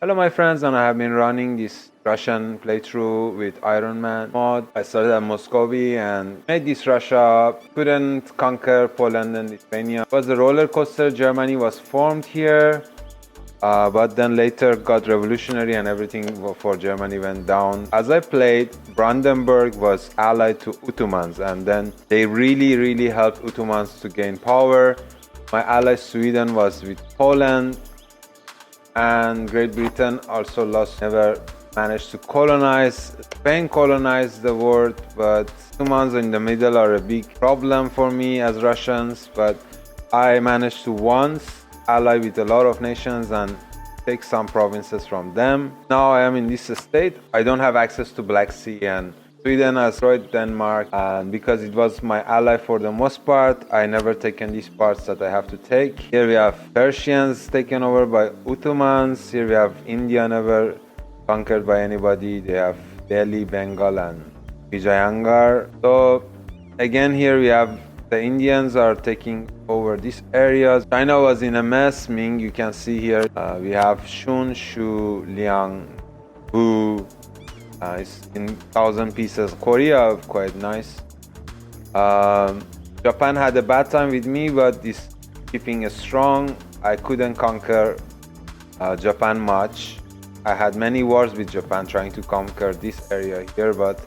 Hello my friends, and I have been running this Russian playthrough with Iron Man mod. I started at Muscovy and made this Russia, couldn't conquer Poland and Lithuania. It was a roller coaster. Germany was formed here, but then later got revolutionary and everything for Germany went down. As I played, Brandenburg was allied to Ottomans, and then they really helped Ottomans to gain power. My ally Sweden was with Poland, and Great Britain also never managed to colonize. Spain colonized the world, but Ottomans in the middle are a big problem for me as Russians. But I managed to once ally with a lot of nations and take some provinces from them. Now I am in this state. I don't have access to Black Sea, and Sweden has destroyed Denmark, and because it was my ally for the most part, I never taken these parts that I have to take. Here we have Persians taken over by Ottomans. Here we have India never conquered by anybody. They have Delhi, Bengal, and Vijayangar. So again, here we have the Indians are taking over these areas. China was in a mess. Ming, you can see here. We have Shun, Shu, Liang, Wu. It's in 1,000 pieces. Korea, quite nice. Japan had a bad time with me, but this keeping strong. I couldn't conquer Japan much. I had many wars with Japan trying to conquer this area here, but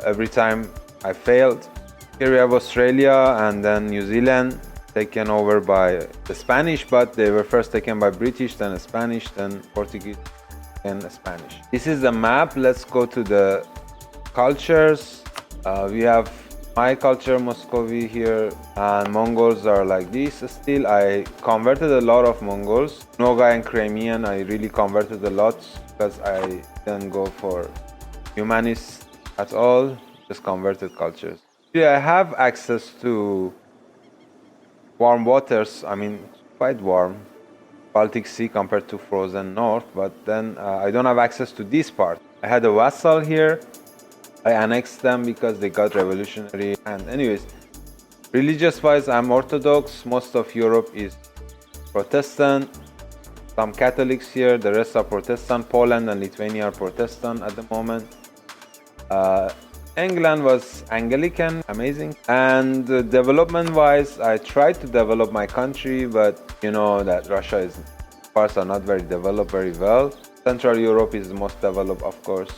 every time I failed. Here we have Australia and then New Zealand taken over by the Spanish, but they were first taken by British, then Spanish, then Portuguese, then Spanish. This is the map. Let's go to the cultures. We have my culture, Muscovy here, and Mongols are like this. Still, I converted a lot of Mongols. Nogai and Crimean, I really converted a lot because I didn't go for humanists at all, just converted cultures. I have access to warm waters. I mean, quite warm. Baltic Sea compared to frozen north, but then I don't have access to this part. I had a vassal here. I annexed them because they got revolutionary. And anyways, religious-wise, I'm Orthodox. Most of Europe is Protestant. Some Catholics here. The rest are Protestant. Poland and Lithuania are Protestant at the moment. England was Anglican, amazing. And development-wise, I tried to develop my country, but you know that parts are not very developed very well. Central Europe is the most developed, of course.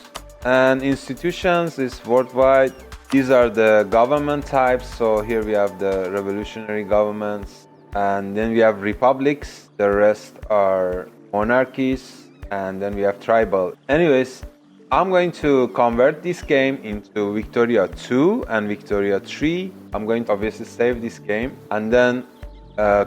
And institutions is worldwide. These are the government types. So here we have the revolutionary governments, and then we have republics. The rest are monarchies, and then we have tribal. Anyways, I'm going to convert this game into Victoria 2 and Victoria 3. I'm going to obviously save this game and then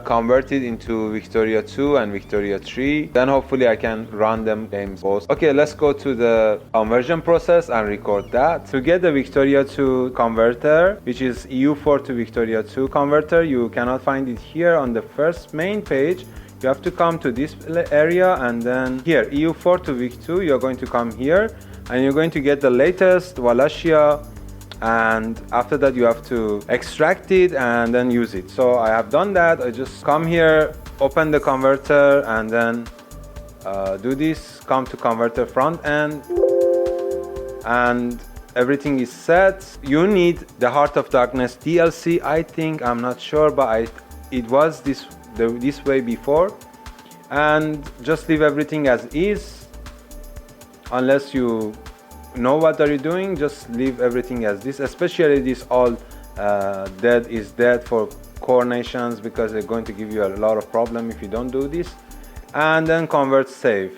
convert it into Victoria 2 and Victoria 3. Then hopefully I can run them games both. Okay, let's go to the conversion process and record that. To get the Victoria 2 converter, which is EU4 to Victoria 2 converter, you cannot find it here on the first main page. You have to come to this area, and then here, EU4 to Vic2, you're going to come here, and you're going to get the latest Wallachia, and after that you have to extract it and then use it. So I have done that. I just come here, open the converter, and then do this, come to converter front end, and everything is set. You need the Heart of Darkness DLC, I think, I'm not sure, but it was this way before. And just leave everything as is. Unless you know what are you doing, just leave everything as this, especially this all dead is dead for core nations, because they're going to give you a lot of problem if you don't do this. And then convert save.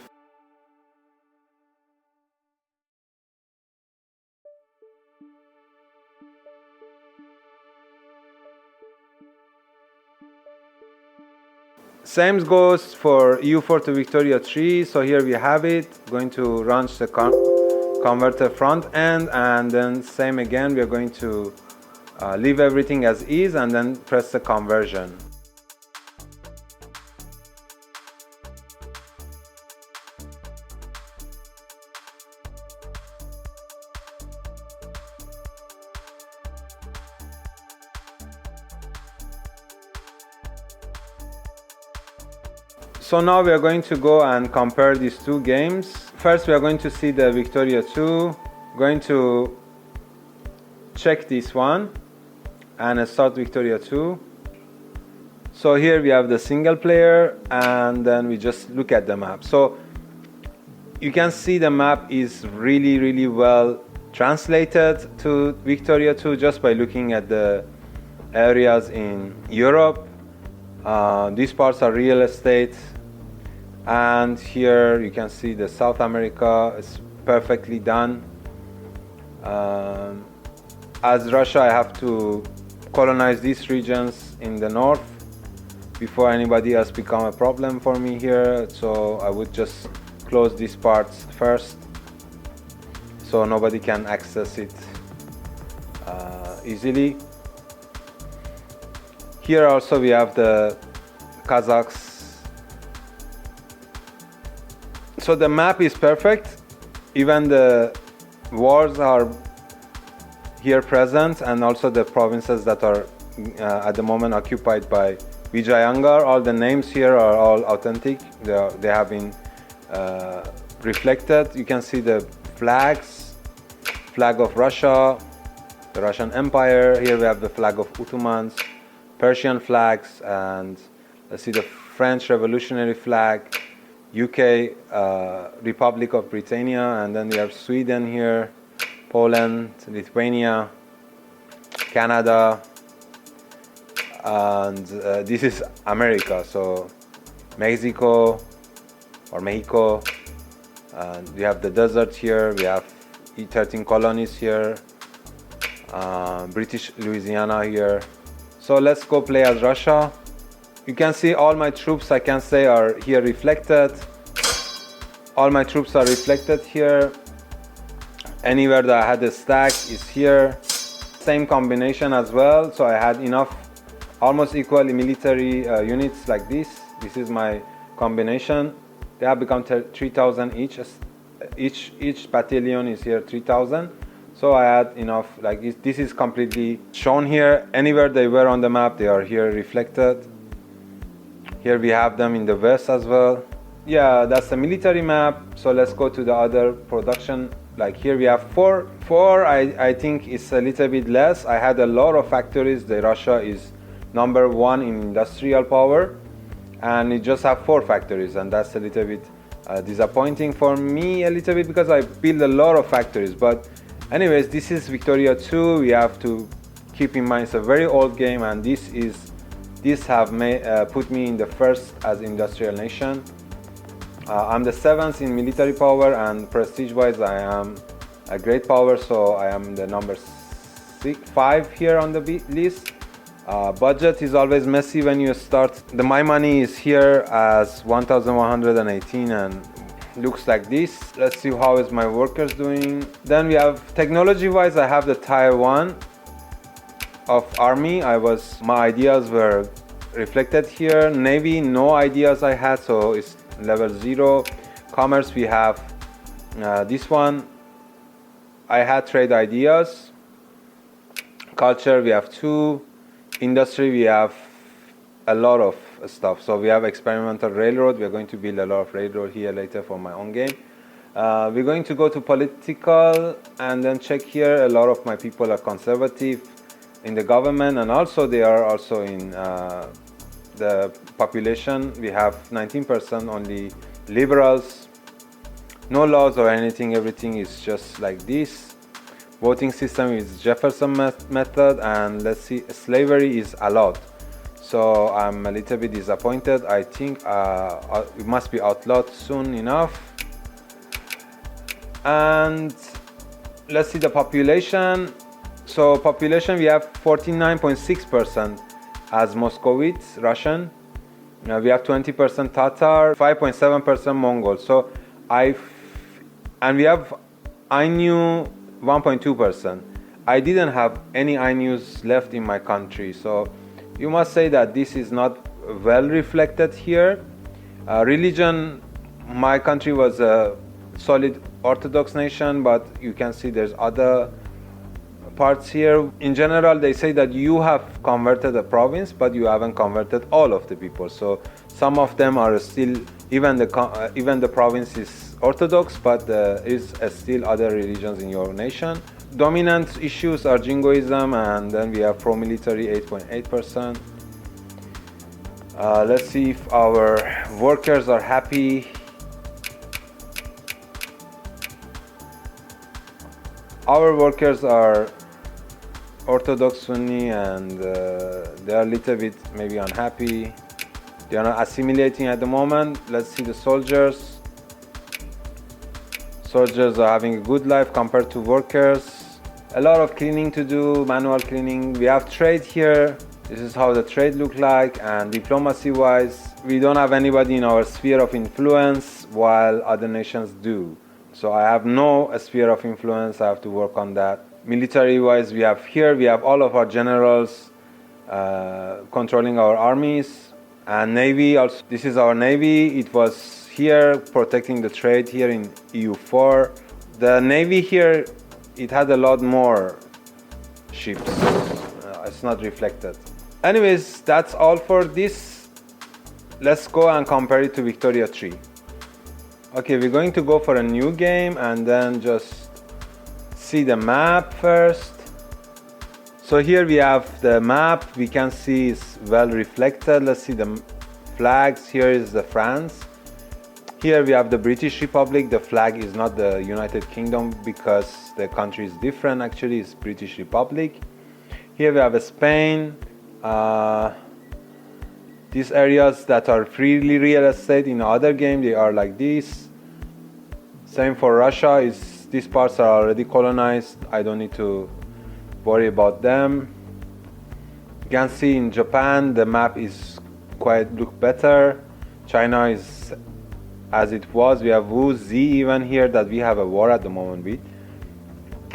Same goes for EU4 to Victoria 3. So here we have it. Going to launch the converter front end, and then same again. We are going to leave everything as is and then press the conversion. So now we are going to go and compare these two games. First, we are going to see the Victoria 2. Going to check this one and start Victoria 2. So here we have the single player, and then we just look at the map. So you can see the map is really well translated to Victoria 2 just by looking at the areas in Europe. These parts are real estate, and here you can see the South America is perfectly done. As Russia, I have to colonize these regions in the north before anybody else become a problem for me here. So I would just close these parts first so nobody can access it easily. Here also we have the Kazakhs. So the map is perfect. Even the wars are here present, and also the provinces that are at the moment occupied by Vijayangar. All the names here are all authentic. They have been reflected. You can see the flags, flag of Russia, the Russian Empire. Here we have the flag of Ottomans, Persian flags, and let's see the French Revolutionary flag, UK, Republic of Britannia, and then we have Sweden here, Poland, Lithuania, Canada, and this is America, so Mexico or Mexico, and we have the desert here, we have 13 colonies here, British Louisiana here. So let's go play as Russia. You can see all my troops, I can say, are here reflected. All my troops are reflected here. Anywhere that I had a stack is here. Same combination as well, so I had enough almost equal military units like this. This is my combination. They have become 3,000 each. Each battalion is here 3,000. So I had enough, like this is completely shown here. Anywhere they were on the map, they are here reflected. Here we have them in the west as well. Yeah, that's the military map. So let's go to the other production. Like here we have four. I think it's a little bit less. I had a lot of factories. Russia is #1 in industrial power, and it just have 4 factories, and that's a little bit disappointing for me a little bit, because I build a lot of factories. But anyways, this is Victoria 2. We have to keep in mind it's a very old game, and this have put me in the first as industrial nation. I'm the 7th in military power, and prestige wise I am a great power, so I am the number 5 here on the list. Budget is always messy when you start. My money is here as 1,118 and looks like this. Let's see how is my workers doing. Then we have technology wise, I have the tier 1 of army. My ideas were reflected here. Navy, no ideas I had, so it's level 0. Commerce, we have this one. I had trade ideas. Culture, we have 2. Industry, we have a lot of stuff. So we have experimental railroad. We are going to build a lot of railroad here later for my own game. We're going to go to political and then check here. A lot of my people are conservative in the government, and also they are also in the population. We have 19% only liberals. No laws or anything. Everything is just like this. Voting system is Jefferson method, and let's see, slavery is allowed. So I'm a little bit disappointed. I think it must be outlawed soon enough. And let's see the population. So population, we have 49.6% as Muscovites, Russian. We have 20% Tatar, 5.7% Mongol. So and we have Ainu 1.2%. I didn't have any Ainus left in my country, so you must say that this is not well reflected here. Religion, my country was a solid Orthodox nation, but you can see there's other parts here. In general, they say that you have converted a province, but you haven't converted all of the people. So Some of them are still, even the province is Orthodox, but there is still other religions in your nation. Dominant issues are Jingoism, and then we have pro-military 8.8%. Let's see if our workers are happy. Our workers are Orthodox Sunni, and they are a little bit maybe unhappy. They are not assimilating at the moment. Let's see the soldiers. Soldiers are having a good life compared to workers. A lot of cleaning to do, manual cleaning. We have trade here. This is how the trade look like, and diplomacy wise, we don't have anybody in our sphere of influence while other nations do. So I have no sphere of influence, I have to work on that. Military wise, we have all of our generals controlling our armies, and navy also. This is our navy. It was here protecting the trade here in EU4. The navy here, it had a lot more ships. It's not reflected. Anyways, that's all for this. Let's go and compare it to Victoria 3. Okay, we're going to go for a new game and then just see the map first. So here we have the map. We can see it's well reflected. Let's see the flags. Here is the France. Here we have the British Republic. The flag is not the United Kingdom because the country is different. Actually, it's British Republic. Here we have Spain. These areas that are freely real estate in other game, they are like this. Same for Russia. These parts are already colonized. I don't need to worry about them. You can see in Japan the map is look better. China is as it was. We have Wu, Z even here that we have a war at the moment with.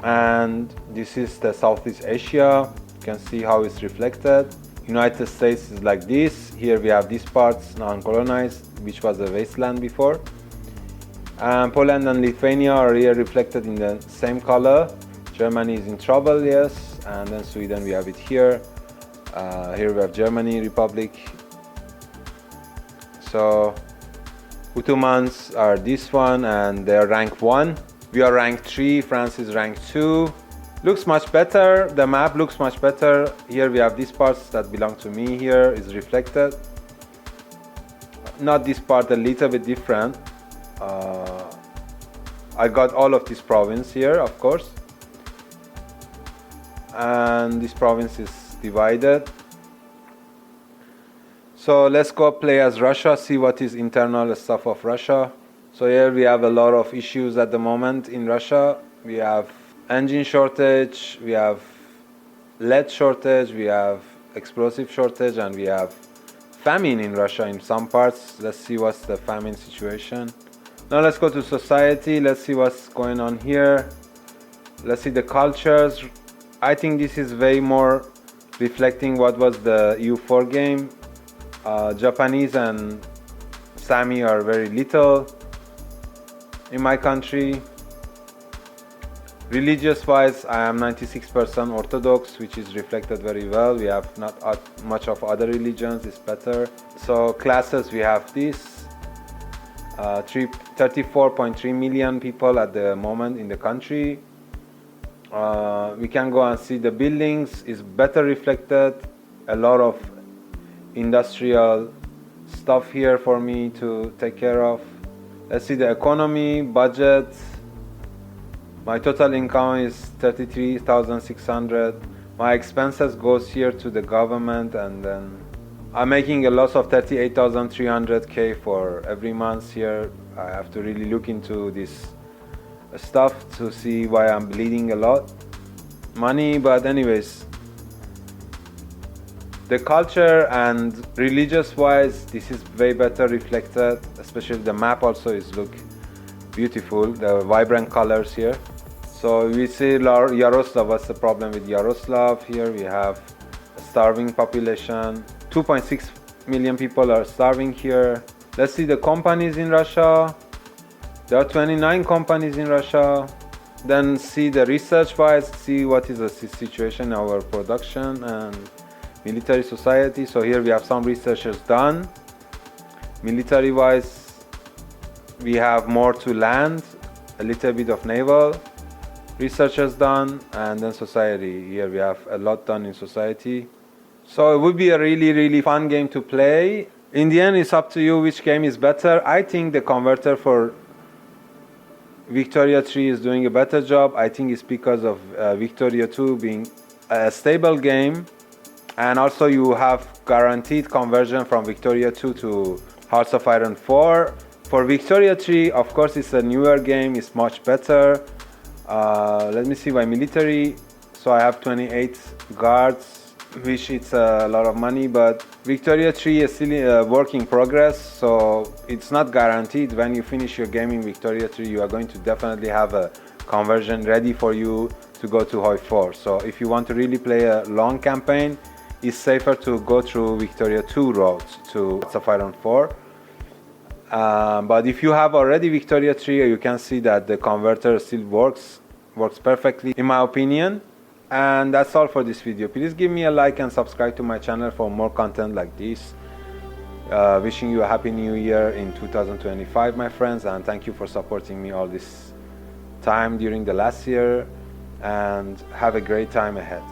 And this is the Southeast Asia. You can see how it's reflected. United States is like this. Here we have these parts non-colonized, which was a wasteland before. And Poland and Lithuania are here reflected in the same color. Germany is in trouble, yes. And then Sweden, we have it here. Here we have Germany Republic. So Ottomans are this one, and they are rank 1. We are rank 3. France is rank 2. Looks much better. The map looks much better. Here we have these parts that belong to me. Here is reflected. Not this part, a little bit different. I got all of this province here, of course. And this province is divided. So let's go play as Russia, see what is internal stuff of Russia. So here we have a lot of issues at the moment in Russia. We have engine shortage, we have lead shortage, we have explosive shortage, and we have famine in Russia in some parts. Let's see what's the famine situation. Now let's go to society. Let's see what's going on here. Let's see the cultures. I think this is way more reflecting what was the EU4 game. Japanese and Sami are very little in my country. Religious wise, I am 96% Orthodox, which is reflected very well. We have not much of other religions, it's better. So classes, we have this. 34.3 million people at the moment in the country. We can go and see the buildings is better reflected. A lot of industrial stuff here for me to take care of. Let's see the economy, budget. My total income is 33,600. My expenses goes here to the government, and then I'm making a loss of 38,300 for every month here. I have to really look into this stuff to see why I'm bleeding a lot money. But anyways, the culture and religious wise, this is way better reflected. Especially the map also is look beautiful, the vibrant colors here. So we see Yaroslav. What's the problem with Yaroslav? Here we have a starving population. 2.6 million people are starving here. Let's see the companies in Russia. There are 29 companies in Russia. Then see the research wise, see what is the situation in our production and military society. So here we have some researchers done. Military wise, we have more to land, a little bit of naval research is done, and then society. Here we have a lot done in society. So it would be a really fun game to play. In the end, it's up to you which game is better. I think the converter for Victoria 3 is doing a better job. I think it's because of Victoria 2 being a stable game, and also you have guaranteed conversion from Victoria 2 to Hearts of Iron 4. For Victoria 3, of course, it's a newer game, it's much better. Let me see my military. So I have 28 guards, which it's a lot of money, but Victoria 3 is still a work in progress, so it's not guaranteed. When you finish your game in Victoria 3, you are going to definitely have a conversion ready for you to go to Hoi 4. So if you want to really play a long campaign, it's safer to go through Victoria 2 routes to Hearts of Iron 4. But if you have already Victoria 3, you can see that the converter still works perfectly, in my opinion. And that's all for this video. Please give me a like and subscribe to my channel for more content like this. Wishing you a happy new year in 2025, my friends, and thank you for supporting me all this time during the last year, and have a great time ahead.